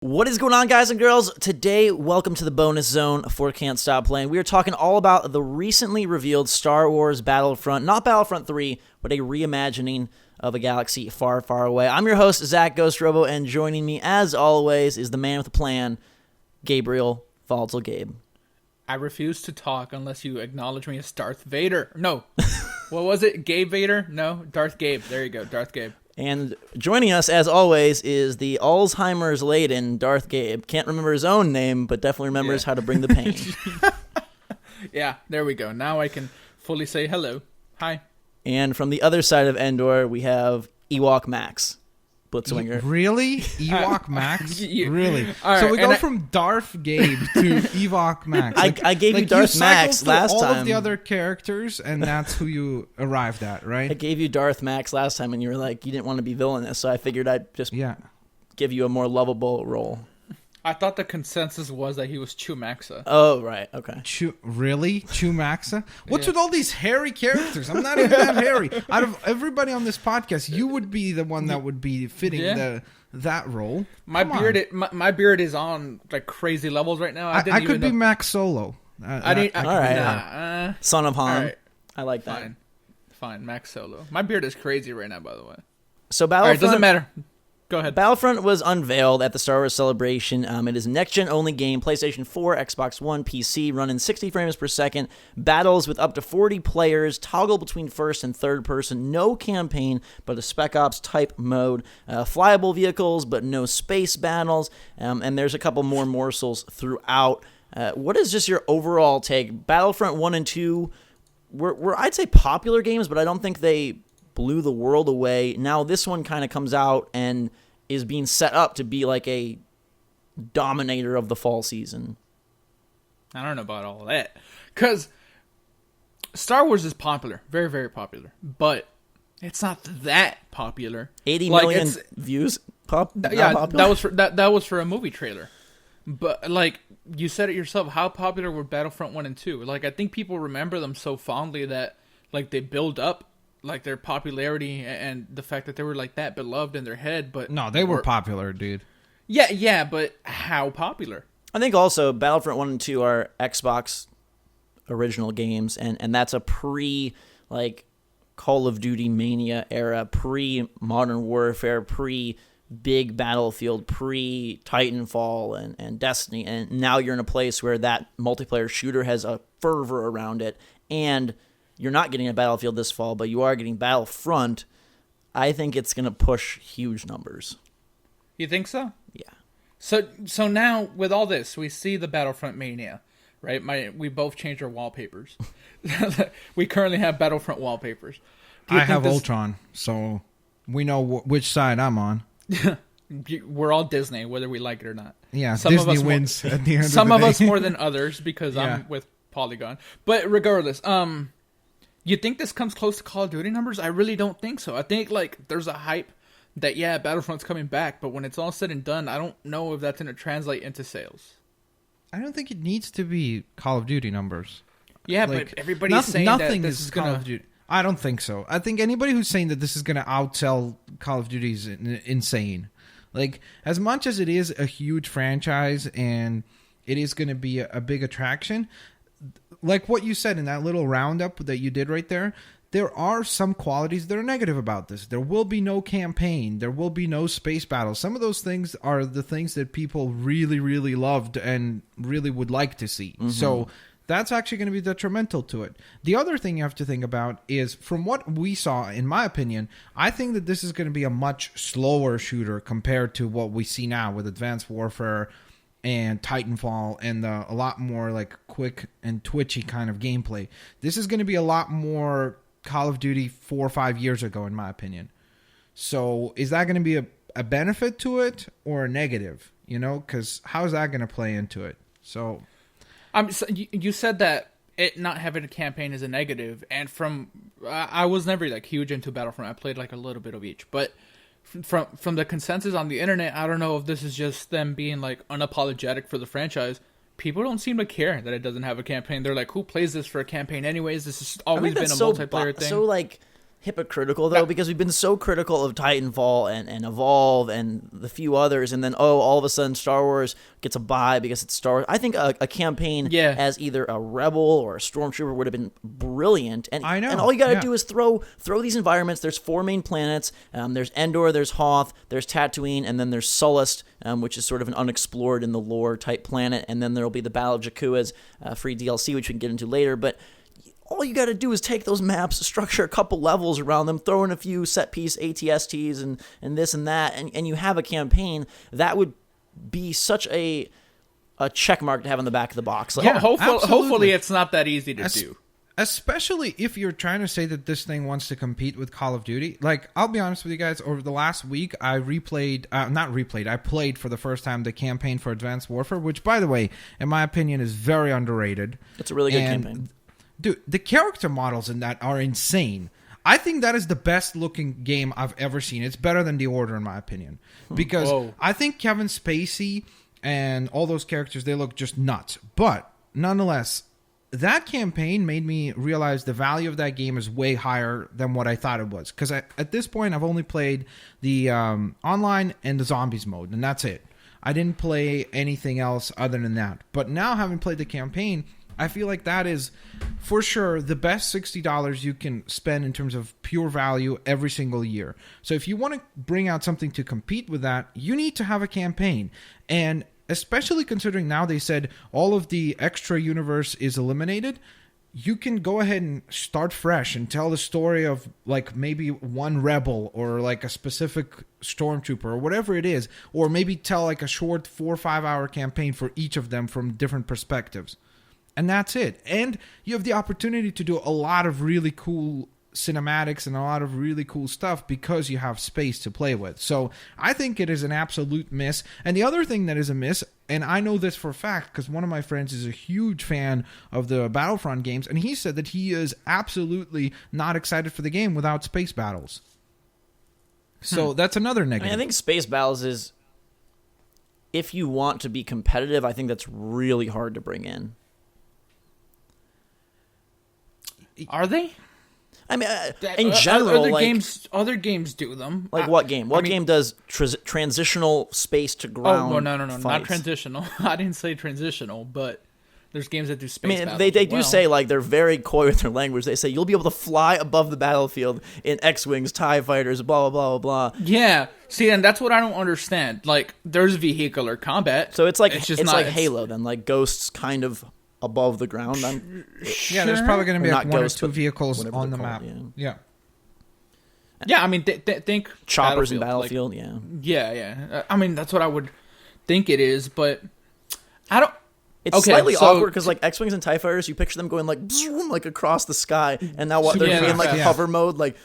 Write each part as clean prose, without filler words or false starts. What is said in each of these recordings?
What is going on, guys and girls? Today, welcome to the bonus zone for Can't Stop Playing. We are talking all about the recently revealed Star Wars Battlefront, not Battlefront 3, but a reimagining of a galaxy far, far away. I'm your host, Zach Ghost Robo, and joining me, as always, is the man with a plan, Gabriel Volatile Gabe. I refuse to talk unless you acknowledge me as Darth Vader. No. What was it? Gabe Vader? No, Darth Gabe. There you go, Darth Gabe. And joining us, as always, is the Alzheimer's-laden Darth Gabe. Can't remember his own name, but definitely remembers how to bring the pain. Yeah, there we go. Now I can fully say hello. Hi. And from the other side of Endor, we have Ewok Max. Blitzwinger. Really? Ewok Max? Really? All So right, we go from Darth Gabe to Ewok Max. I gave you Darth Max last all time. of the other characters, and that's who you arrived at, right? I gave you Darth Max last time, and you were like, you didn't want to be villainous, so I figured I'd just give you a more lovable role. I thought the consensus was that he was Chumaxa. Oh, right. Okay. Really? Chumaxa? What's with all these hairy characters? I'm not even that hairy. Out of everybody on this podcast, you would be the one that would be fitting that role. My beard is on like crazy levels right now. I could be Max Solo. All right. Son of Han. Right. I like that. Fine. Max Solo. My beard is crazy right now, by the way. So All Battlefront... right, doesn't matter. Go ahead. Battlefront was unveiled at the Star Wars Celebration. It is a next-gen only game, PlayStation 4, Xbox One, PC, running 60 frames per second, battles with up to 40 players, toggle between first and third person, no campaign, but a Spec Ops type mode, flyable vehicles, but no space battles, and there's a couple more morsels throughout. What is just your overall take? Battlefront 1 and 2 were I'd say popular games, but I don't think they blew the world away. Now this one kind of comes out and is being set up to be like a dominator of the fall season. I don't know about all that. Because Star Wars is popular. Very, very popular. But it's not that popular. 80 million views? Yeah, that was for a movie trailer. But, like, you said it yourself. How popular were Battlefront 1 and 2? Like, I think people remember them so fondly that, like, they build up like their popularity and the fact that they were like that beloved in their head, but No, they were popular, dude. Yeah, but how popular? I think also Battlefront 1 and 2 are Xbox original games, and that's a like Call of Duty Mania era, pre-Modern Warfare, pre-big Battlefield, pre-Titanfall and Destiny, and now you're in a place where that multiplayer shooter has a fervor around it, and you're not getting a Battlefield this fall, but you are getting Battlefront. I think it's going to push huge numbers. You think so? Yeah. So now, with all this, we see the Battlefront Mania, right? We both changed our wallpapers. We currently have Battlefront wallpapers. I have Ultron, so we know which side I'm on. We're all Disney, whether we like it or not. Yeah, Disney wins at the end of the day. Some of us more than others, because I'm with Polygon. But regardless, you think this comes close to Call of Duty numbers? I really don't think so. I think, like, there's a hype that, Battlefront's coming back, but when it's all said and done, I don't know if that's going to translate into sales. I don't think it needs to be Call of Duty numbers. Yeah, like, but everybody's saying that this is Call of Duty. I don't think so. I think anybody who's saying that this is going to outsell Call of Duty is insane. Like, as much as it is a huge franchise and it is going to be a big attraction, like what you said in that little roundup that you did right there, there are some qualities that are negative about this. There will be no campaign. There will be no space battles. Some of those things are the things that people really, really loved and really would like to see. Mm-hmm. So that's actually going to be detrimental to it. The other thing you have to think about is, from what we saw, in my opinion, I think that this is going to be a much slower shooter compared to what we see now with Advanced Warfare and Titanfall and a lot more like quick and twitchy kind of gameplay. This is going to be a lot more Call of Duty 4 or 5 years ago, in my opinion. So is that going to be a benefit to it or a negative? You know, because how is that going to play into it? So, you said that it not having a campaign is a negative, and I was never like huge into Battlefront. I played like a little bit of each, but from the consensus on the internet, I don't know if this is just them being like unapologetic for the franchise. People don't seem to care that it doesn't have a campaign. They're like, who plays this for a campaign anyways? This has always been a multiplayer thing. So like hypocritical though, because we've been so critical of Titanfall and Evolve and the few others, and then all of a sudden Star Wars gets a bye because it's Star Wars. I think a campaign as either a rebel or a stormtrooper would have been brilliant. And I know. And all you got to do is throw these environments. There's 4 main planets. There's Endor, there's Hoth, there's Tatooine, and then there's Sullust, which is sort of an unexplored in the lore type planet. And then there'll be the Battle of Jakku as free DLC, which we can get into later. But all you got to do is take those maps, structure a couple levels around them, throw in a few set piece ATSTs and this and that, and you have a campaign that would be such a check mark to have on the back of the box. Like, hopefully it's not that easy to do. Especially if you're trying to say that this thing wants to compete with Call of Duty. Like, I'll be honest with you guys, over the last week, I played for the first time the campaign for Advanced Warfare, which, by the way, in my opinion, is very underrated. It's a really good campaign. Dude, the character models in that are insane. I think that is the best looking game I've ever seen. It's better than The Order, in my opinion. Because I think Kevin Spacey and all those characters, they look just nuts. But, nonetheless, that campaign made me realize the value of that game is way higher than what I thought it was. Because at this point, I've only played the online and the zombies mode, and that's it. I didn't play anything else other than that. But now, having played the campaign, I feel like that is, for sure, the best $60 you can spend in terms of pure value every single year. So if you want to bring out something to compete with that, you need to have a campaign. And especially considering now they said all of the extra universe is eliminated, you can go ahead and start fresh and tell the story of like maybe one rebel or like a specific stormtrooper or whatever it is. Or maybe tell like a short 4 or 5 hour campaign for each of them from different perspectives. And that's it. And you have the opportunity to do a lot of really cool cinematics and a lot of really cool stuff because you have space to play with. So I think it is an absolute miss. And the other thing that is a miss, and I know this for a fact because one of my friends is a huge fan of the Battlefront games, and he said that he is absolutely not excited for the game without space battles. So that's another negative. I think space battles is, if you want to be competitive, I think that's really hard to bring in. Are they? I mean, in general, other games do them. Like what game? What game does transitional space to ground? Oh, no, fights? Not transitional. I didn't say transitional, but there's games that do space. I mean, they do say, like, they're very coy with their language. They say you'll be able to fly above the battlefield in X-wings, TIE fighters, blah blah blah blah. Yeah, see, and that's what I don't understand. Like, there's vehicular combat, so it's like Halo, then, like ghosts, kind of above the ground. Yeah, there's probably going to be like one or two vehicles on the map. Yeah, I mean, think choppers in Battlefield. Like, yeah. I mean, that's what I would think it is, but I don't. It's slightly awkward because, like, X-wings and TIE fighters, you picture them going like across the sky, and now what? They're in like hover mode, like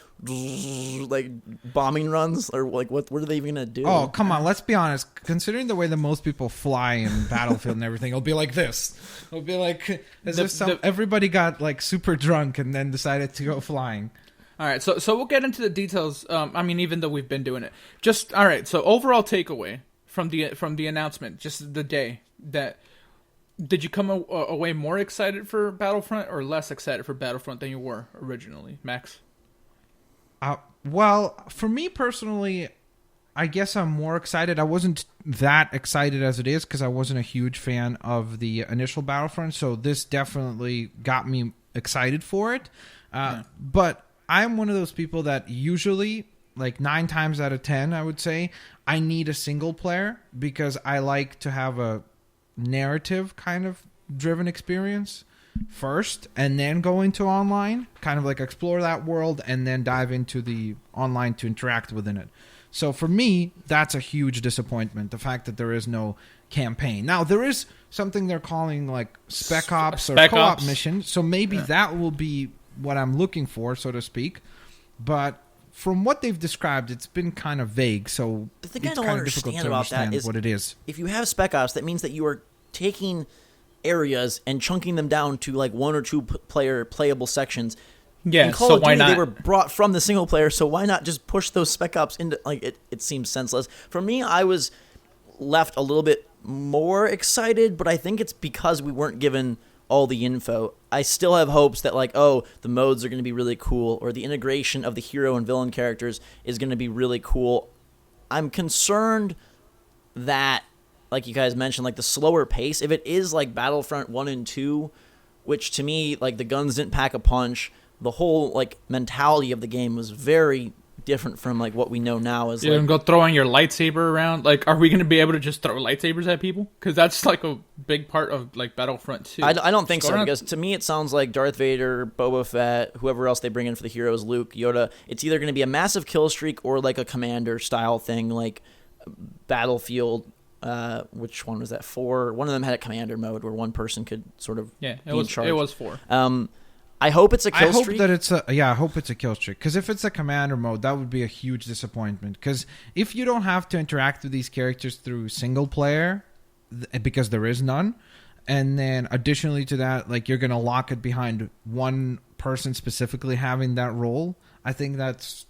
bombing runs, or like what are they even gonna do? Oh, come on, let's be honest. Considering the way that most people fly in Battlefield and everything, it'll be like this. It'll be like as if everybody got like super drunk and then decided to go flying. All right, so we'll get into the details. I mean, even though we've been doing it, just all right. So overall takeaway from the announcement, just the day that. Did you come away more excited for Battlefront or less excited for Battlefront than you were originally, Max? Well, for me personally, I guess I'm more excited. I wasn't that excited as it is because I wasn't a huge fan of the initial Battlefront, so this definitely got me excited for it. But I'm one of those people that usually, like 9 times out of 10, I would say, I need a single player because I like to have a narrative kind of driven experience first and then go into online, kind of like explore that world and then dive into the online to interact within it. So for me, that's a huge disappointment, the fact that there is no campaign. Now, there is something they're calling like Spec Ops or co-op mission, so maybe that will be what I'm looking for, so to speak. But from what they've described, it's been kind of vague, so the thing it's kind of difficult to understand what it is. If you have Spec Ops, that means that you are taking areas and chunking them down to like 1 or 2 player playable sections. Yeah, in Call of Duty, they were brought from the single player, so why not just push those Spec Ops into, like, it seems senseless. For me, I was left a little bit more excited, but I think it's because we weren't given all the info. I still have hopes that like, oh, the modes are going to be really cool, or the integration of the hero and villain characters is going to be really cool. I'm concerned that, like you guys mentioned, like the slower pace, if it is like Battlefront 1 and 2, which to me, like the guns didn't pack a punch, the whole like mentality of the game was very different from like what we know now as and go throwing your lightsaber around. Like, are we going to be able to just throw lightsabers at people? Because that's like a big part of like Battlefront 2. I don't think so, because to me it sounds like Darth Vader, Boba Fett, whoever else they bring in for the heroes, Luke, Yoda, it's either going to be a massive kill streak or like a commander style thing, like Battlefield. Which one was that? 4. One of them had a commander mode where one person could sort of be in charge. It was 4. I hope it's a kill streak. I hope it's a kill streak. Because if it's a commander mode, that would be a huge disappointment. Because if you don't have to interact with these characters through single player, because there is none, and then additionally to that, like you're gonna lock it behind one person specifically having that role, I think that's,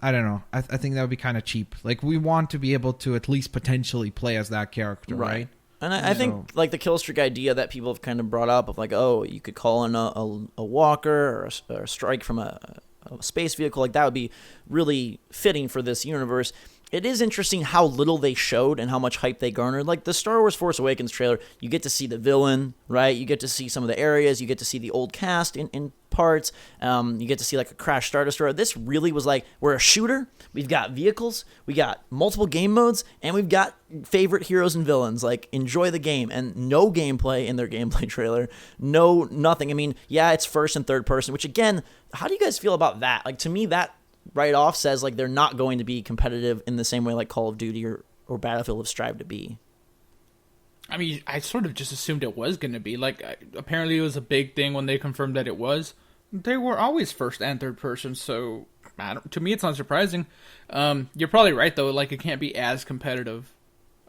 I don't know. I think that would be kind of cheap. Like we want to be able to at least potentially play as that character, right? And I think like the kill streak idea that people have kind of brought up of like, oh, you could call in a walker or a strike from a space vehicle, like that would be really fitting for this universe. It is interesting how little they showed and how much hype they garnered. Like the Star Wars Force Awakens trailer, you get to see the villain, right? You get to see some of the areas. You get to see the old cast in parts. You get to see like a crash Star Destroyer. This really was like, we're a shooter. We've got vehicles. We got multiple game modes. And we've got favorite heroes and villains. Like, enjoy the game. And no gameplay in their gameplay trailer. No, nothing. I mean, yeah, it's first and third person, which again, how do you guys feel about that? Like, to me, that right off says like they're not going to be competitive in the same way like Call of Duty or Battlefield have strived to be. I mean, I sort of just assumed it was going to be. Like, apparently it was a big thing when they confirmed that it was. They were always first and third person, so to me it's not surprising. You're probably right, though. Like, it can't be as competitive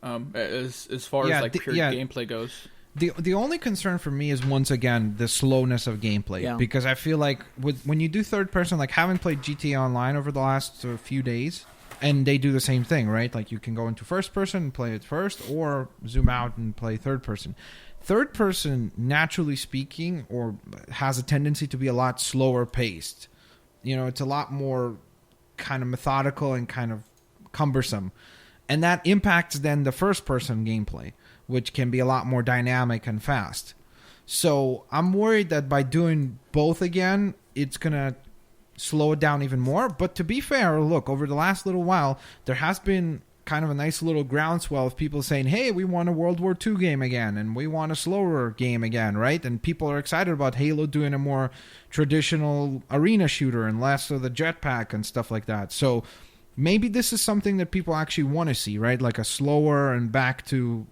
as far as like pure gameplay goes. The only concern for me is, once again, the slowness of gameplay. Because I feel like when you do third person, like having played GTA Online over the last few days, and they do the same thing, right? Like you can go into first person and play it first, or zoom out and play third person. Third person, naturally speaking, or has a tendency to be a lot slower paced. You know, it's a lot more kind of methodical and kind of cumbersome. And that impacts then the first person gameplay, which can be a lot more dynamic and fast. So I'm worried that by doing both again, it's going to slow it down even more. But to be fair, look, over the last little while, there has been kind of a nice little groundswell of people saying, hey, we want a World War II game again, and we want a slower game again, right? And people are excited about Halo doing a more traditional arena shooter and less of the jetpack and stuff like that. So maybe this is something that people actually want to see, right? Like a slower and back to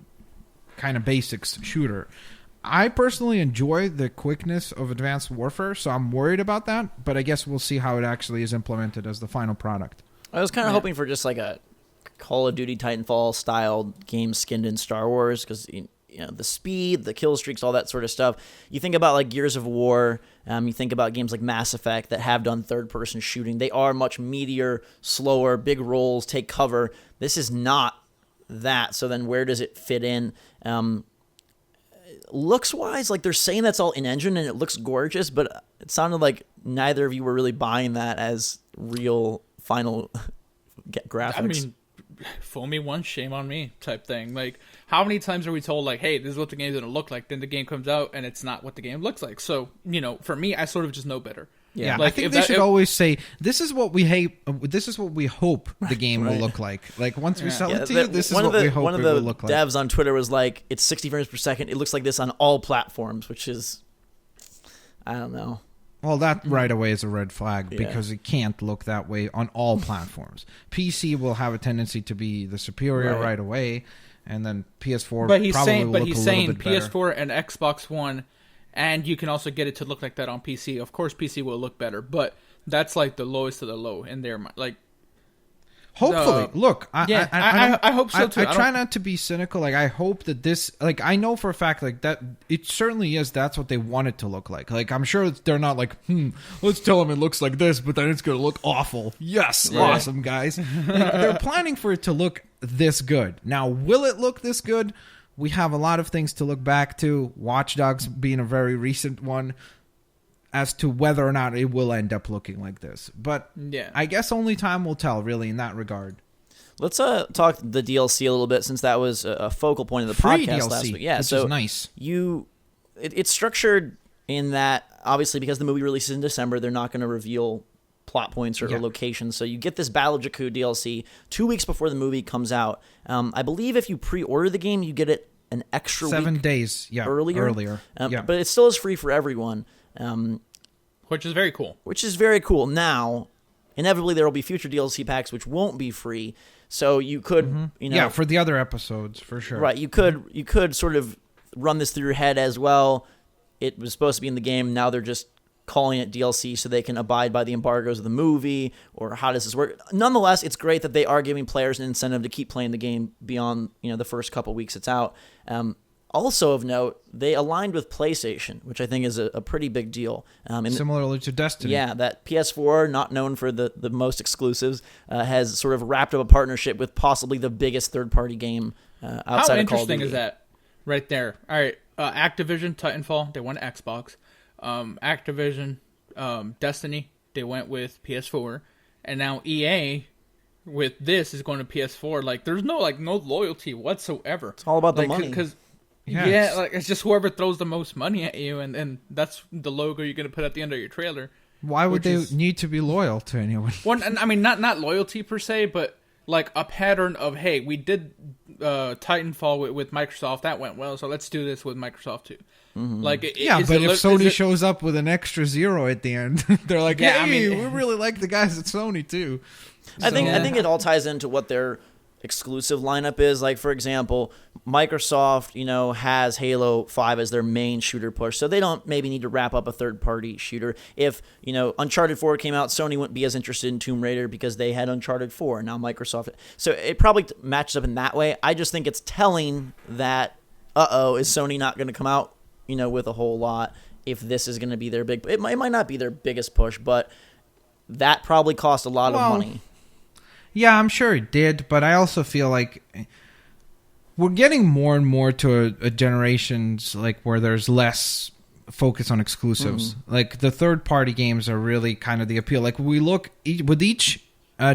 kind of basics shooter. I personally enjoy the quickness of Advanced Warfare, so I'm worried about that, but I guess we'll see how it actually is implemented as the final product. I was kind of hoping for just like a Call of Duty Titanfall style game skinned in Star Wars, because you know the speed, the kill streaks, all that sort of stuff. You think about like Gears of War, you think about games like Mass Effect that have done third person shooting. They are much meatier, slower, big rolls, take cover. This is not that. So then where does it fit in? Looks wise, like they're saying that's all in engine and it looks gorgeous, but it sounded like neither of you were really buying that as real final graphics. I mean, fool me once, shame on me type thing. Like, how many times are we told like, hey, this is what the game's gonna look like, then the game comes out and it's not what the game looks like? So, you know, for me, I sort of just know better. Yeah, like, I think they should always say, this is what we hate, this is what we hope the game will look like. Like, once we sell it to you, this is what we hope it will look like. One of the devs on Twitter was like, it's 60 frames per second, it looks like this on all platforms, which is, I don't know. Well, that right away is a red flag, because it can't look that way on all platforms. PC will have a tendency to be the superior right away, and then PS4 probably will look a little bit better. But he's saying PS4 and Xbox One, and you can also get it to look like that on PC. Of course, PC will look better, but that's like the lowest of the low in their mind. Like, hopefully, look, I hope so too. I try not to be cynical. Like, I hope that this, like, I know for a fact, like, that it certainly is. That's what they want it to look like. Like, I'm sure they're not like, let's tell them it looks like this, but then it's going to look awful. Yes, awesome, guys. Like, they're planning for it to look this good. Now, will it look this good? we have a lot of things to look back to, Watch Dogs being a very recent one, as to whether or not it will end up looking like this. But I guess only time will tell, really, in that regard. Let's talk the DLC a little bit, since that was a focal point of the Free podcast DLC, last week. Yeah, which so is nice. It's structured in that, obviously, because the movie releases in December, they're not going to reveal plot points or locations. So you get this Battle of Jakku DLC 2 weeks before the movie comes out. I believe if you pre-order the game, you get it an extra 7 week days earlier. But it still is free for everyone. Which is very cool. Now, inevitably, there will be future DLC packs which won't be free. So you could, for the other episodes, for sure. Right, you could sort of run this through your head as well. It was supposed to be in the game. Now they're just calling it DLC so they can abide by the embargoes of the movie, or how does this work? Nonetheless, it's great that they are giving players an incentive to keep playing the game beyond the first couple weeks it's out. Also of note, they aligned with PlayStation, which I think is a pretty big deal. Similarly to Destiny. Yeah, that PS4, not known for the most exclusives, has sort of wrapped up a partnership with possibly the biggest third-party game outside of Call of Duty. How interesting is that right there? All right, Activision, Titanfall, they went Xbox. Activision, Destiny, they went with PS4. And now EA, with this, is going to PS4. Like, there's no loyalty whatsoever. It's all about the money. Because it's just whoever throws the most money at you, and that's the logo you're going to put at the end of your trailer. Why would they need to be loyal to anyone? Well, I mean, not loyalty per se, but like a pattern of, hey, we did Titanfall with Microsoft, that went well, so let's do this with Microsoft too. Mm-hmm. But if Sony shows up with an extra 0 at the end, they're like, hey, we really like the guys at Sony too. I think it all ties into what their exclusive lineup is. Like, for example, Microsoft, has Halo 5 as their main shooter push, so they don't maybe need to wrap up a third-party shooter. If, Uncharted 4 came out, Sony wouldn't be as interested in Tomb Raider because they had Uncharted 4, now Microsoft. So it probably matches up in that way. I just think it's telling that, is Sony not going to come out, with a whole lot if this is going to be their big... It might not be their biggest push, but that probably cost a lot of money. Yeah, I'm sure it did, but I also feel like we're getting more and more to a generations where there's less focus on exclusives. Mm-hmm. Like, the third-party games are really kind of the appeal. Like, we look with each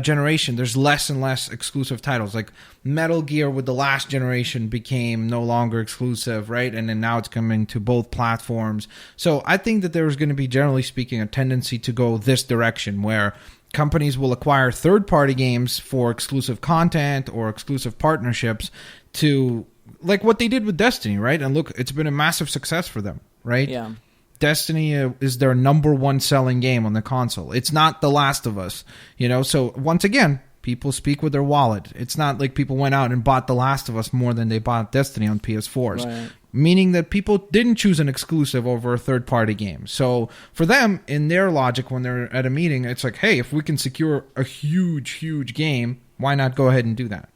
generation, there's less and less exclusive titles. Like, Metal Gear with the last generation became no longer exclusive, right? And then now it's coming to both platforms. So I think that there's going to be, generally speaking, a tendency to go this direction where companies will acquire third-party games for exclusive content or exclusive partnerships to, like what they did with Destiny, right? And look, it's been a massive success for them, right? Yeah. Destiny is their number one selling game on the console. It's not The Last of Us, So once again, people speak with their wallet. It's not like people went out and bought The Last of Us more than they bought Destiny on PS4s. Right. Meaning that people didn't choose an exclusive over a third-party game. So for them, in their logic, when they're at a meeting, it's like, hey, if we can secure a huge, huge game, why not go ahead and do that?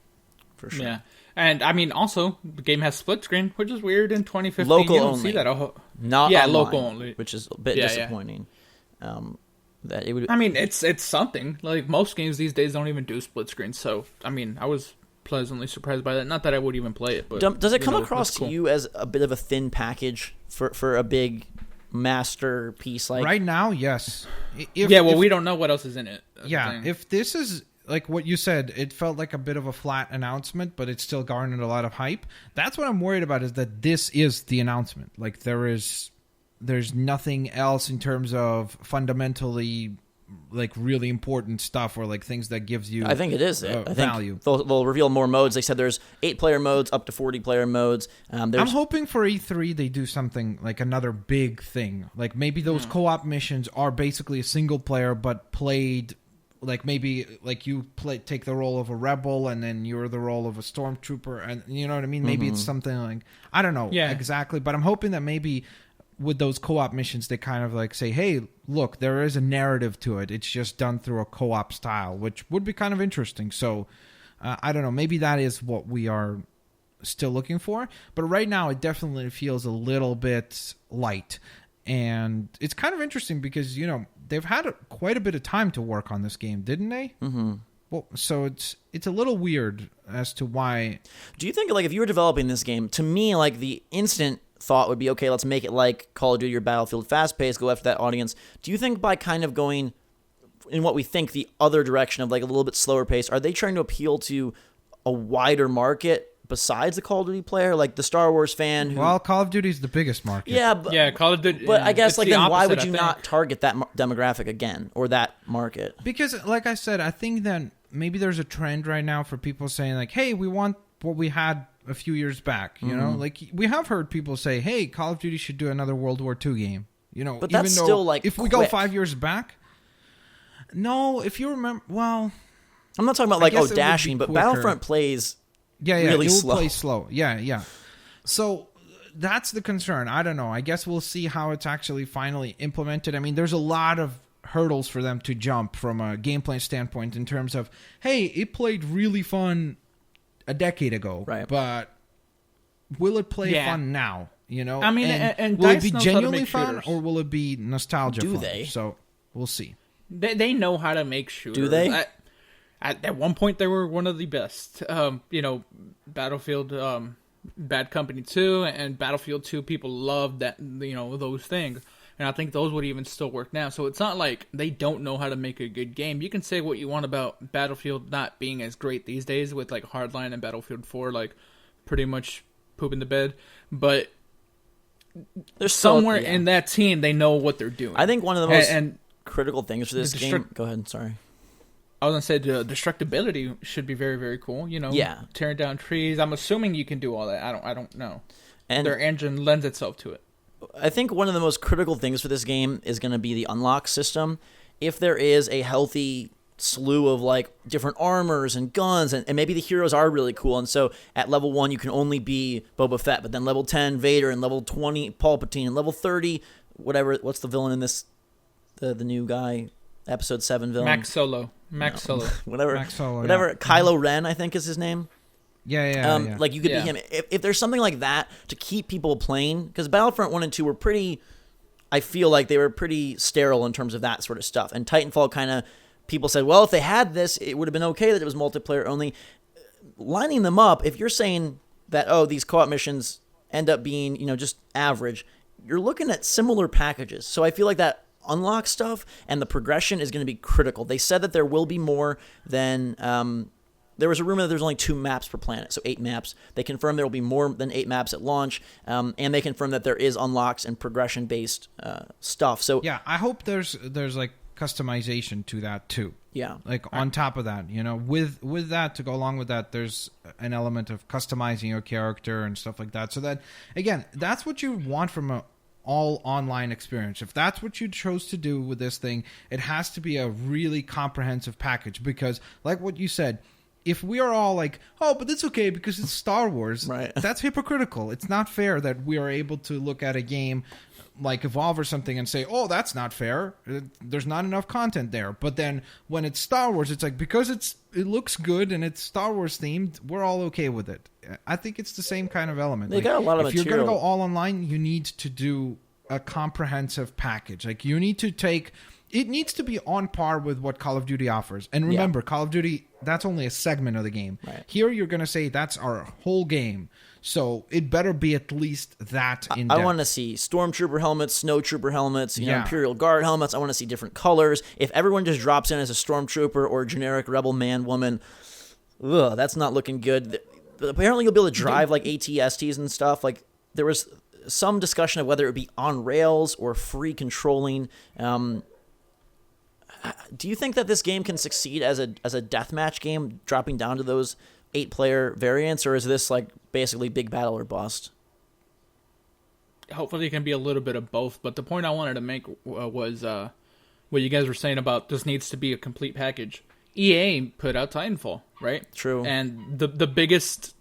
For sure. Yeah. And, I mean, also, the game has split screen, which is weird in 2015. Local you don't only. see that. Not online, local only. Which is a bit disappointing. That it would. I mean, it's something. Like, most games these days don't even do split screen. So, I mean, I was pleasantly surprised by that. Not that I would even play it, but does it come across to you as a bit of a thin package for a big masterpiece? Like right now, yes. We don't know what else is in it. Yeah, if this is like what you said, it felt like a bit of a flat announcement, but it still garnered a lot of hype. That's what I'm worried about, is that this is the announcement. Like, there's nothing else in terms of fundamentally really important stuff or things that gives you I think it is I think value. They'll reveal more modes. They said there's 8-player modes up to 40-player modes. I'm hoping for E3 they do something like another big thing. Like, maybe those co-op missions are basically a single player but played maybe you take the role of a rebel and then you're the role of a stormtrooper, and you know what I mean? Maybe it's something like, I don't know exactly, but I'm hoping that maybe with those co-op missions, they kind of say, hey, look, there is a narrative to it. It's just done through a co-op style, which would be kind of interesting. So, I don't know. Maybe that is what we are still looking for. But right now, it definitely feels a little bit light. And it's kind of interesting because, they've had quite a bit of time to work on this game, didn't they? Mm-hmm. Well, so it's a little weird as to why. Do you think, like, if you were developing this game, to me, like, the instant thought would be, okay, let's make it like Call of Duty or Battlefield, fast-paced, go after that audience. Do you think by kind of going in what we think the other direction of, like, a little bit slower pace, are they trying to appeal to a wider market besides the Call of Duty player, like the Star Wars fan? Well, Call of Duty is the biggest market. Yeah, Call of Duty. But I guess, like, then why would I you think. not target that demographic again, or that market? Because, like I said, I think that maybe there's a trend right now for people saying, like, hey, we want what we had a few years back, you know? Like, we have heard people say, hey, Call of Duty should do another World War II game, you know? But that's still, like, if we quick. go 5 years back, no, if you remember, well... I'm not talking about, like, guess it would be dashing, but quicker. Battlefront plays it really will slow. play slow. Yeah. So that's the concern. I don't know. I guess we'll see how it's actually finally implemented. I mean, there's a lot of hurdles for them to jump from a gameplay standpoint in terms of, hey, it played really fun a decade ago, right? But will it play fun now? You know, I mean, and will it DICE be knows how to genuinely make fun, shooters. or will it be nostalgia? Do fun? they? So we'll see. They know how to make shooters. Do they? At one point, they were one of the best. You know, Battlefield, Bad Company 2, and Battlefield 2. People loved that. You know, those things, and I think those would even still work now. So it's not like they don't know how to make a good game. You can say what you want about Battlefield not being as great these days with like Hardline and Battlefield 4, like pretty much pooping the bed, but There's somewhere still, in that team they know what they're doing. I think one of the most and critical things for this game. Go ahead. Sorry. I was gonna say the destructibility should be very, very cool. You know, Yeah. tearing down trees. I'm assuming you can do all that. I don't know. And Their engine lends itself to it. I think one of the most critical things for this game is going to be the unlock system. If there is a healthy slew of like different armors and guns, and maybe the heroes are really cool, and so at level 1 you can only be Boba Fett, but then level 10 Vader, and level 20 Palpatine, and level 30 what's the villain in this, the new guy, episode 7 villain, Max Solo. whatever Max Solo, whatever, Kylo Ren I think is his name. Yeah. Like you could be him. If there's something like that to keep people playing, because Battlefront 1 and 2 were pretty, I feel like they were pretty sterile in terms of that sort of stuff. And Titanfall kind of, people said, well, if they had this, it would have been okay that it was multiplayer only. Lining them up, if you're saying that, oh, these co-op missions end up being, you know, just average, you're looking at similar packages. So I feel like that unlock stuff and the progression is going to be critical. They said that there will be more than... there was a rumor that there's only 2 maps per planet, so 8 maps. They confirmed there will be more than 8 maps at launch, and they confirmed that there is unlocks and progression-based stuff. So yeah, I hope there's like customization to that too. Yeah, like on top of that, you know, with that, to go along with that, there's an element of customizing your character and stuff like that. So that, again, that's what you want from a all online experience. If that's what you chose to do with this thing, it has to be a really comprehensive package, because like what you said, if we are all like, oh, but that's okay because it's Star Wars, right? That's hypocritical. It's not fair that we are able to look at a game like Evolve or something and say, oh, that's not fair. There's not enough content there. But then when it's Star Wars, it's like, because it looks good and it's Star Wars themed, we're all okay with it. I think it's the same kind of element. They got a lot of material. If you're going to go all online, you need to do a comprehensive package. Like, you need to take... It needs to be on par with what Call of Duty offers. And remember, Call of Duty, that's only a segment of the game. Right. Here, you're going to say that's our whole game. So it better be at least that in depth. I want to see Stormtrooper helmets, Snowtrooper helmets, you know, Imperial Guard helmets. I want to see different colors. If everyone just drops in as a Stormtrooper or a generic Rebel man, woman, that's not looking good. Apparently, you'll be able to drive like AT-STs and stuff. Like, there was some discussion of whether it would be on rails or free controlling. Do you think that this game can succeed as a deathmatch game, dropping down to those 8-player variants, or is this like basically big battle or bust? Hopefully it can be a little bit of both, but the point I wanted to make was what you guys were saying about this needs to be a complete package. EA put out Titanfall, right? True. And the biggest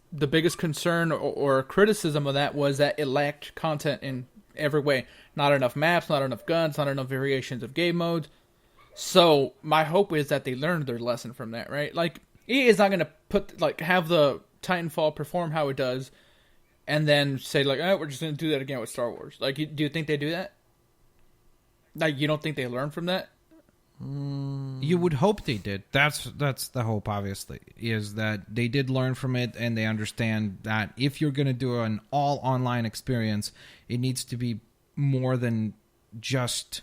concern or criticism of that was that it lacked content in every way. Not enough maps, not enough guns, not enough variations of game modes. So my hope is that they learned their lesson from that, right? Like, EA is not going to have the Titanfall perform how it does, and then say like, we're just going to do that again with Star Wars. Like, do you think they do that? Like, you don't think they learn from that? You would hope they did. That's the hope, obviously, is that they did learn from it and they understand that if you're going to do an all online experience, it needs to be more than just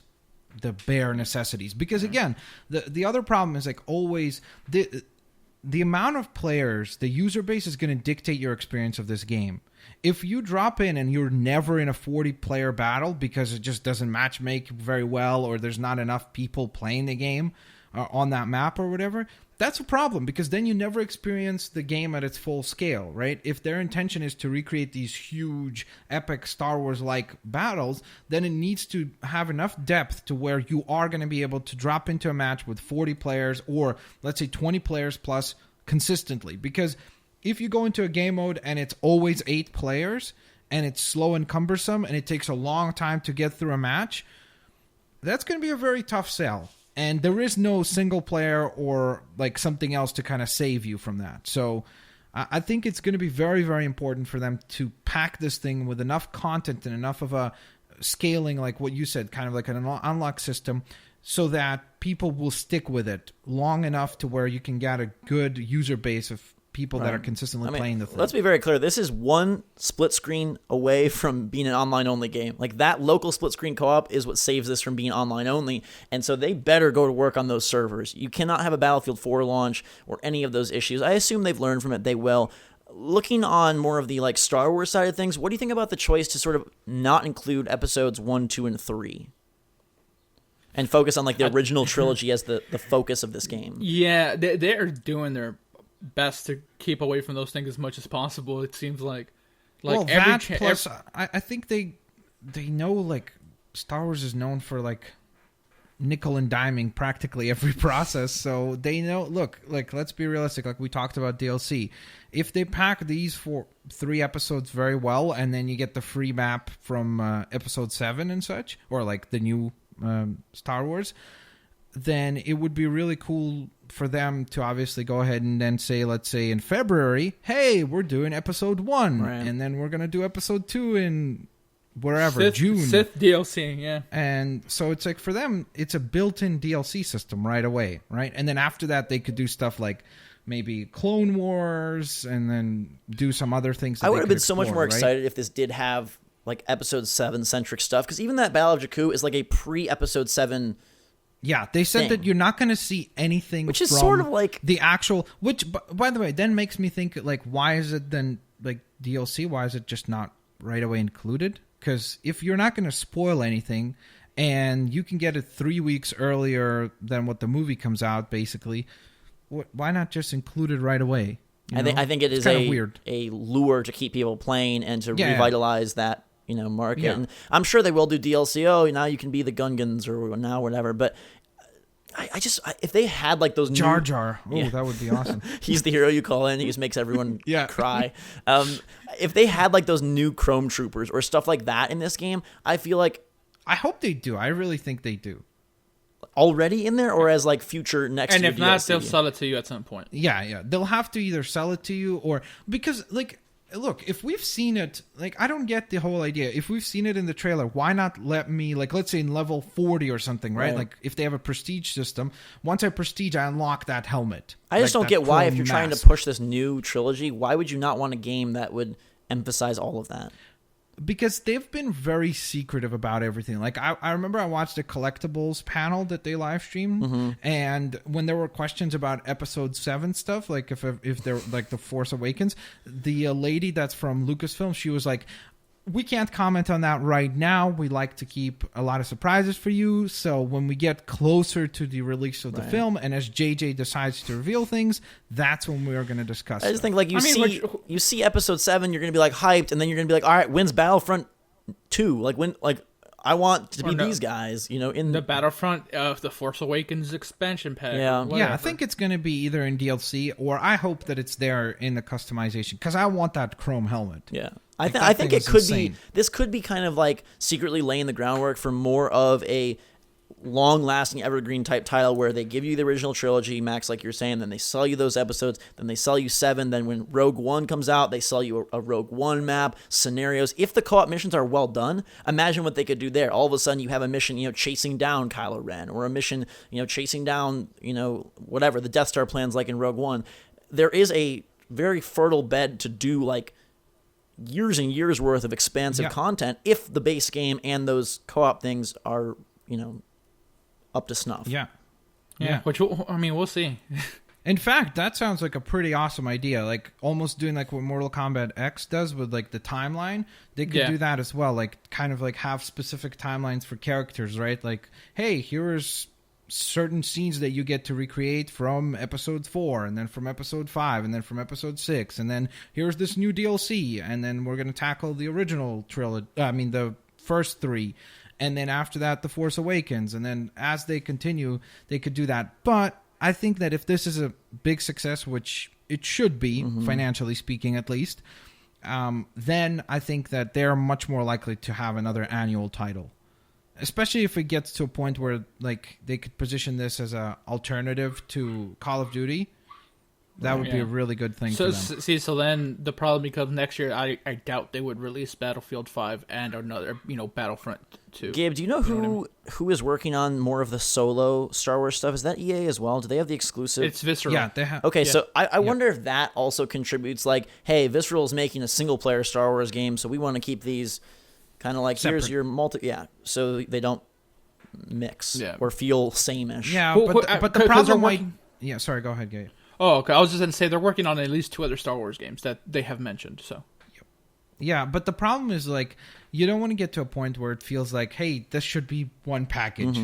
the bare necessities. Because again, the other problem is like always the amount of players, the user base is going to dictate your experience of this game. If you drop in and you're never in a 40-player battle because it just doesn't matchmake very well or there's not enough people playing the game on that map or whatever, that's a problem because then you never experience the game at its full scale, right? If their intention is to recreate these huge, epic Star Wars-like battles, then it needs to have enough depth to where you are going to be able to drop into a match with 40 players or, let's say, 20 players plus consistently. Because if you go into a game mode and it's always 8 players and it's slow and cumbersome and it takes a long time to get through a match, that's going to be a very tough sell. And there is no single player or like something else to kind of save you from that. So I think it's going to be very, very important for them to pack this thing with enough content and enough of a scaling, like what you said, kind of like an unlock system, so that people will stick with it long enough to where you can get a good user base of people that are consistently playing the thing. Let's be very clear. This is one split screen away from being an online only game. Like that local split screen co-op is what saves this from being online only. And so they better go to work on those servers. You cannot have a Battlefield 4 launch or any of those issues. I assume they've learned from it. They will. Looking on more of the like Star Wars side of things, what do you think about the choice to sort of not include episodes 1, 2, and 3? And focus on like the original trilogy as the focus of this game. Yeah, they're doing their best to keep away from those things as much as possible. It seems like plus I think they know like Star Wars is known for like nickel and diming practically every process, so they know. Look, like let's be realistic. Like we talked about DLC, if they pack these 3 episodes very well, and then you get the free map from episode 7 and such, or like the new Star Wars, then it would be really cool for them to obviously go ahead and then say, let's say in February, hey, we're doing episode 1, right, and then we're going to do episode 2 in wherever, June. Sith DLC, yeah. And so it's like for them, it's a built-in DLC system right away, right? And then after that, they could do stuff like maybe Clone Wars and then do some other things that I would have been so much more right? excited if this did have like episode 7 centric stuff, because even that Battle of Jakku is like a pre-episode 7. Yeah, they said thing. that you're not going to see anything, which is from sort of like the actual. Which, by the way, then makes me think like, why is it then like DLC? Why is it just not right away included? Because if you're not going to spoil anything, and you can get it 3 weeks earlier than what the movie comes out, basically, why not just include it right away? I think it is weird. A lure to keep people playing and to revitalize that market. Yeah. And I'm sure they will do DLC. Oh, now you can be the Gungans or now whatever. But I just if they had like those Jar Jar, that would be awesome. He's the hero you call in. He just makes everyone cry. If they had like those new Chrome Troopers or stuff like that in this game, I feel like I hope they do. I really think they do. Already in there, or as like future next. And year if not, DLC? they'll sell it to you at some point. Yeah, they'll have to either sell it to you or because like. Look, if we've seen it, like, I don't get the whole idea. If we've seen it in the trailer, why not let me, like, let's say in level 40 or something, right? Like, if they have a prestige system, once I prestige, I unlock that helmet. I just don't get why, if you're trying to push this new trilogy, why would you not want a game that would emphasize all of that? Because they've been very secretive about everything. Like, I remember I watched a collectibles panel that they live streamed, and when there were questions about episode 7 stuff, like if they're like The Force Awakens, the lady that's from Lucasfilm, she was like, we can't comment on that right now. We like to keep a lot of surprises for you. So when we get closer to the release of the film, and as JJ decides to reveal things, that's when we are going to discuss it. I just think like you see episode 7, you're going to be like hyped, and then you're going to be like, all right, when's Battlefront 2? Like when I want to be these guys, in the Battlefront of the Force Awakens expansion pack. Yeah, I think it's going to be either in DLC or I hope that it's there in the customization because I want that chrome helmet. Yeah. I think it could be. This could be kind of like secretly laying the groundwork for more of a long-lasting evergreen type title where they give you the original trilogy, Max, like you're saying, then they sell you those episodes, then they sell you 7, then when Rogue One comes out, they sell you a Rogue One map, scenarios. If the co-op missions are well done, imagine what they could do there. All of a sudden you have a mission, chasing down Kylo Ren, or a mission, chasing down, whatever, the Death Star plans like in Rogue One. There is a very fertile bed to do like years and years worth of expansive content if the base game and those co-op things are, up to snuff. Yeah. Which, we'll see. In fact, that sounds like a pretty awesome idea. Like almost doing like what Mortal Kombat X does with like the timeline. They could do that as well. Like kind of like have specific timelines for characters, right? Like, hey, here's certain scenes that you get to recreate from episode 4, and then from episode 5, and then from episode 6, and then here's this new DLC, and then we're going to tackle the original trilogy. The first 3. And then after that, The Force Awakens. And then as they continue, they could do that. But I think that if this is a big success, which it should be, financially speaking at least, then I think that they're much more likely to have another annual title. Especially if it gets to a point where like they could position this as an alternative to Call of Duty. That would be a really good thing for them. So then the problem becomes next year, I doubt they would release Battlefield 5 and another, Battlefront 2. Gabe, do you know who is working on more of the solo Star Wars stuff? Is that EA as well? Do they have the exclusive? It's Visceral. Yeah, they have. Okay, so I wonder if that also contributes, like, hey, Visceral is making a single-player Star Wars game, so we want to keep these kind of like, separate. Here's your so they don't mix or feel same-ish. Yeah, but the problem might... Yeah, sorry, go ahead, Gabe. Oh, okay. I was just going to say they're working on at least 2 other Star Wars games that they have mentioned. So, yeah, but the problem is like you don't want to get to a point where it feels like, hey, this should be one package.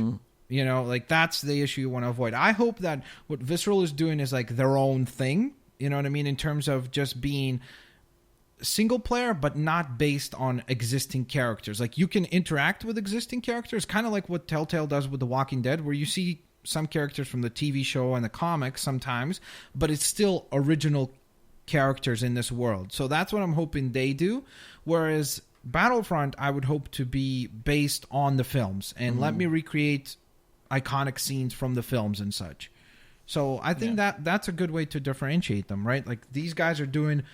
Like that's the issue you want to avoid. I hope that what Visceral is doing is like their own thing. You know what I mean? In terms of just being single player, but not based on existing characters. Like you can interact with existing characters, kind of like what Telltale does with The Walking Dead, where you see some characters from the TV show and the comics sometimes, but it's still original characters in this world. So that's what I'm hoping they do. Whereas Battlefront, I would hope to be based on the films and let me recreate iconic scenes from the films and such. So I think that's a good way to differentiate them, right? Like these guys are doing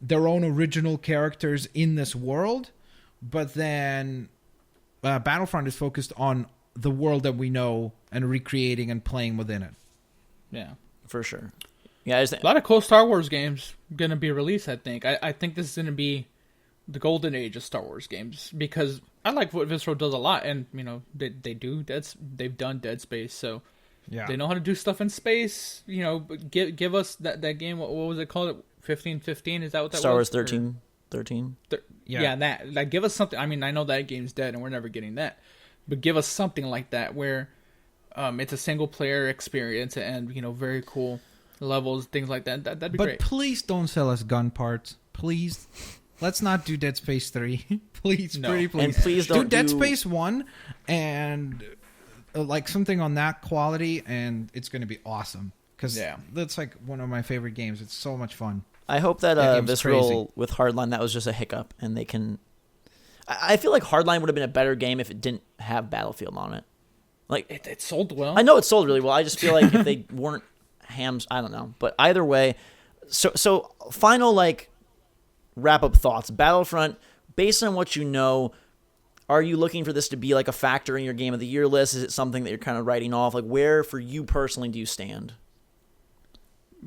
their own original characters in this world, but then Battlefront is focused on the world that we know and recreating and playing within it. Yeah, for sure. Yeah, a lot of cool Star Wars games gonna be released. I think. I think this is gonna be the golden age of Star Wars games because I like what Visceral does a lot, and they've done Dead Space, so they know how to do stuff in space. Give us that game. What was it called? 1515? Is that what that was? Star Wars 13. Yeah, that. Like, give us something. I mean, I know that game's dead, and we're never getting that. But give us something like that where it's a single player experience and very cool levels, things like that. That'd be great. But please don't sell us gun parts. Please. Let's not do Dead Space 3. Please, pretty please. And please don't do Dead Space 1 and like something on that quality, and it's going to be awesome. Because that's like one of my favorite games. It's so much fun. I hope that Visceral with Hardline, that was just a hiccup, and they can... I feel like Hardline would have been a better game if it didn't have Battlefield on it. Like it sold well. I know it sold really well. I just feel like if they weren't hams, I don't know. But either way, so final like wrap up thoughts. Battlefront, based on what you know, are you looking for this to be like a factor in your Game of the Year list? Is it something that you're kind of writing off? Like where for you personally do you stand?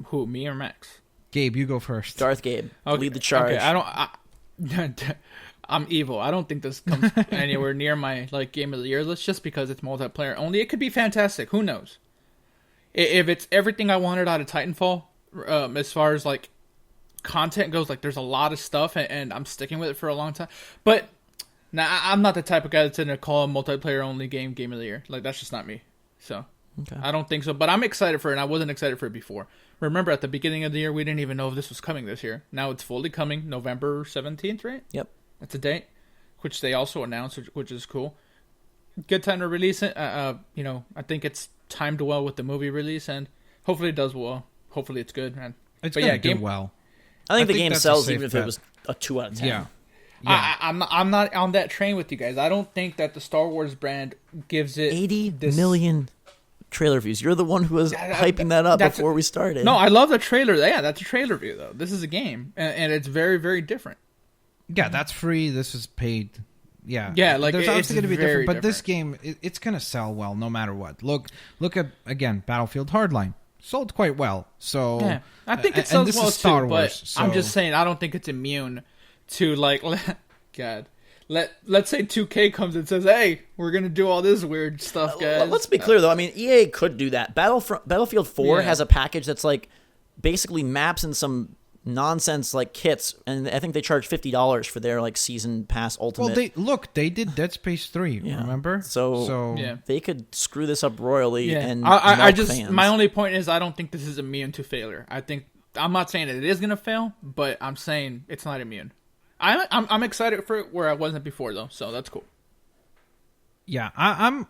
Who, me or Max? Gabe, you go first. Darth Gabe, okay. Lead the charge. Okay, I'm evil. I don't think this comes anywhere near my Game of the Year list just because it's multiplayer only. It could be fantastic. Who knows? If it's everything I wanted out of Titanfall, as far as content goes, there's a lot of stuff and I'm sticking with it for a long time. But now I'm not the type of guy that's going to call a multiplayer only game of the Year. That's just not me. So okay. I don't think so. But I'm excited for it, and I wasn't excited for it before. Remember, at the beginning of the year, we didn't even know if this was coming this year. Now it's fully coming, November 17th, right? Yep. That's a date, which they also announced, which is cool. Good time to release it. I think it's timed well with the movie release, and hopefully it does well. Hopefully it's good. It's going to do well. I think the game sells even if it was a 2 out of 10. Yeah. Yeah. I'm not on that train with you guys. I don't think that the Star Wars brand gives it 80 this million trailer views. You're the one who was hyping that up before we started. No, I love the trailer. Yeah, that's a trailer view though. This is a game, and it's very, very different. Yeah, that's free. This is paid. Yeah, Yeah, like, there's it's obviously going to be very different, but this different. game, it's going to sell well no matter what. Look at again Battlefield Hardline sold quite well. So Yeah, I think it and sells this well is Star too. Wars, But so- I'm just saying, I don't think it's immune to like, God. Let's say 2K comes and says, "Hey, we're gonna do all this weird stuff, guys." Let's be clear though. I mean, EA could do that. Battlefield 4 Yeah. has a package that's like basically maps and some nonsense like kits, and I think they charge $50 for their like season pass ultimate. Well, they did Dead Space 3. Yeah. Remember? So Yeah. they could screw this up royally. Yeah, And I milk just fans. my only point is I don't think this is immune to failure. I'm not saying that it is gonna fail, but I'm saying it's not immune. I'm excited for it where I wasn't before though, so that's cool. Yeah, I'm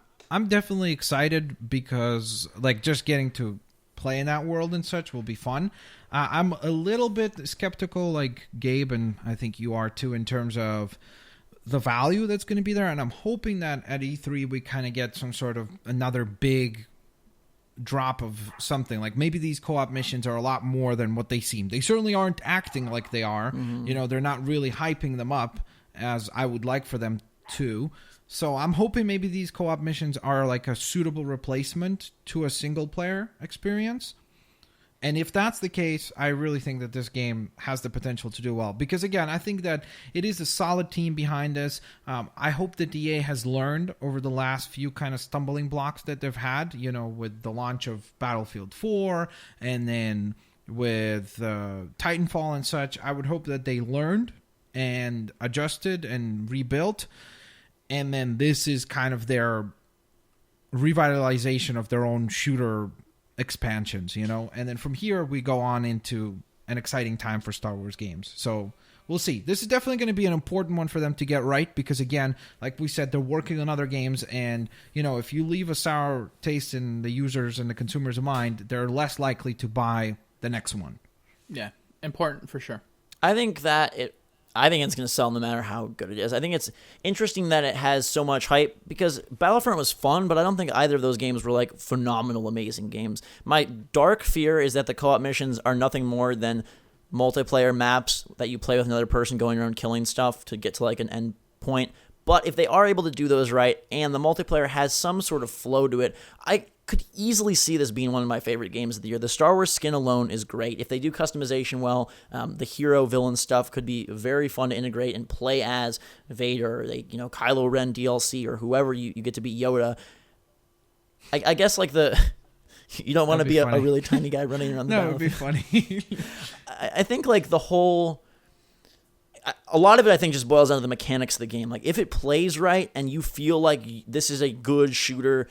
definitely excited because like just getting to play in that world and such will be fun. I'm a little bit skeptical, like Gabe, and I think you are too, in terms of the value that's going to be there. And I'm hoping that at E3 we kind of get some sort of another big drop of something. Like maybe these co-op missions are a lot more than what they seem. They certainly aren't acting like they are. You know, they're not really hyping them up as I would like for them to. So I'm hoping maybe these co-op missions are like a suitable replacement to a single player experience. And if that's the case, I really think that this game has the potential to do well. Because again, I think that it is a solid team behind this. I hope that EA has learned over the last few kind of stumbling blocks that they've had, you know, with the launch of Battlefield 4 and then with Titanfall and such. I would hope that they learned and adjusted and rebuilt. And then this is kind of their revitalization of their own shooter expansions, you know? And then from here, we go on into an exciting time for Star Wars games. So we'll see. This is definitely going to be an important one for them to get right because, again, like we said, they're working on other games. And, you know, if you leave a sour taste in the users and the consumers' mind, they're less likely to buy the next one. Yeah, important for sure. I think it's going to sell no matter how good it is. I think it's interesting that it has so much hype because Battlefront was fun, but I don't think either of those games were like phenomenal, amazing games. My dark fear is that the co-op missions are nothing more than multiplayer maps that you play with another person going around killing stuff to get to like an end point. But if they are able to do those right and the multiplayer has some sort of flow to it, I could easily see this being one of my favorite games of the year. The Star Wars skin alone is great. If they do customization well, the hero villain stuff could be very fun to integrate and play as Vader, Kylo Ren DLC, or whoever you get to be Yoda. I guess like you don't want to be a really tiny guy running around the battlefield. That would be funny. I think like a lot of it I think just boils down to the mechanics of the game. Like if it plays right and you feel like this is a good shooter,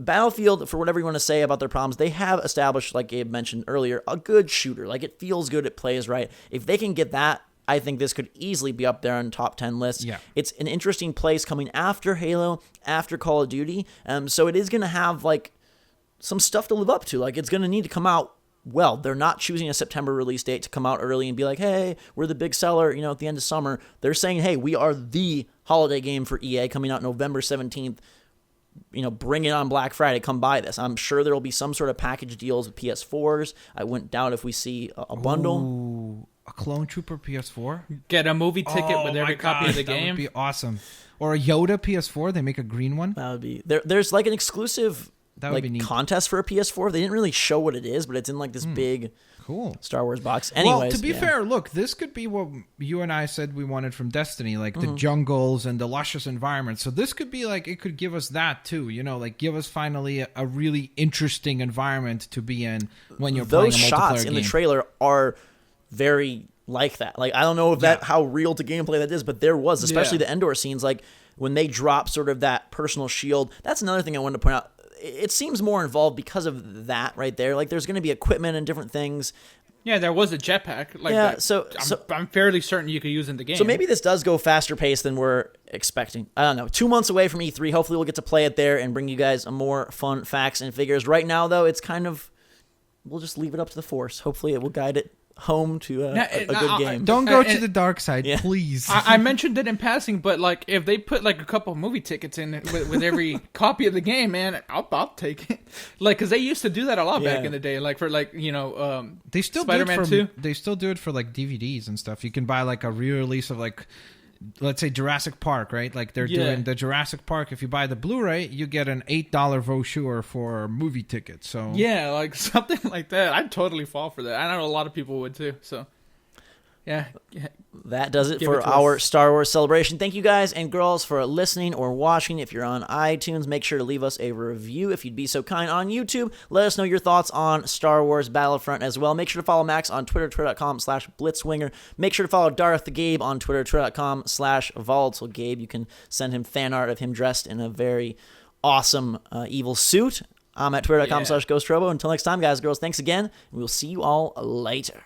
Battlefield, for whatever you want to say about their problems, they have established, like Gabe mentioned earlier, a good shooter. Like it feels good, it plays right. If they can get that, I think this could easily be up there on top 10 lists. Yeah. It's an interesting place coming after Halo, after Call of Duty. So it is going to have like some stuff to live up to. Like it's going to need to come out well. They're not choosing a September release date to come out early and be like, hey, we're the big seller, at the end of summer. They're saying, hey, we are the holiday game for EA coming out November 17th. Bring it on Black Friday. Come buy this. I'm sure there will be some sort of package deals with PS4s. I wouldn't doubt if we see a bundle. Ooh, a Clone Trooper PS4? Get a movie ticket with every copy of the game. That would be awesome. Or a Yoda PS4. They make a green one. That would be there's like an exclusive That would be neat. contest for a PS4. They didn't really show what it is, but it's in like this big Cool Star Wars box. Anyways, well, to be fair, look, this could be what you and I said we wanted from Destiny, like the jungles and the luscious environments. So this could be like, it could give us that too, like give us finally a really interesting environment to be in when you're playing a multiplayer shots game. in the trailer are very like that. Like I don't know if how real to gameplay that is, but there was, especially the Endor scenes, like when they drop sort of that personal shield. That's another thing I wanted to point out. It seems more involved because of that right there. Like there's going to be equipment and different things. Yeah, there was a jetpack. Like Yeah, that. so I'm fairly certain you could use in the game. So maybe this does go faster paced than we're expecting. I don't know. 2 months away from E3. Hopefully we'll get to play it there and bring you guys a more fun facts and figures. Right now, though, it's kind of, we'll just leave it up to the Force. Hopefully it will guide it home to a good game. Don't go to the dark side, Yeah. please. I mentioned it in passing, but like if they put like a couple movie tickets in with every copy of the game, man, I'll take it. Like, because they used to do that a lot back in the day. Like for like They still Spider-Man do it 2. They still do it for like DVDs and stuff. You can buy like a re-release of like, let's say Jurassic Park, right? Like they're doing the Jurassic Park. If you buy the Blu-ray, you get an $8 brochure for movie tickets. So Yeah, like something like that. I'd totally fall for that. I know a lot of people would too. So yeah. That does it Give for it to our us. Star Wars celebration. Thank you guys and girls for listening or watching. If you're on iTunes, make sure to leave us a review if you'd be so kind. On YouTube, let us know your thoughts on Star Wars Battlefront as well. Make sure to follow Max on Twitter, twitter.com/blitzwinger. Make sure to follow Darth the Gabe on Twitter, twitter.com/volatilgabe. You can send him fan art of him dressed in a very awesome evil suit. I'm at twitter.com/ghostrobo. Until next time, guys, girls, thanks again. And we'll see you all later.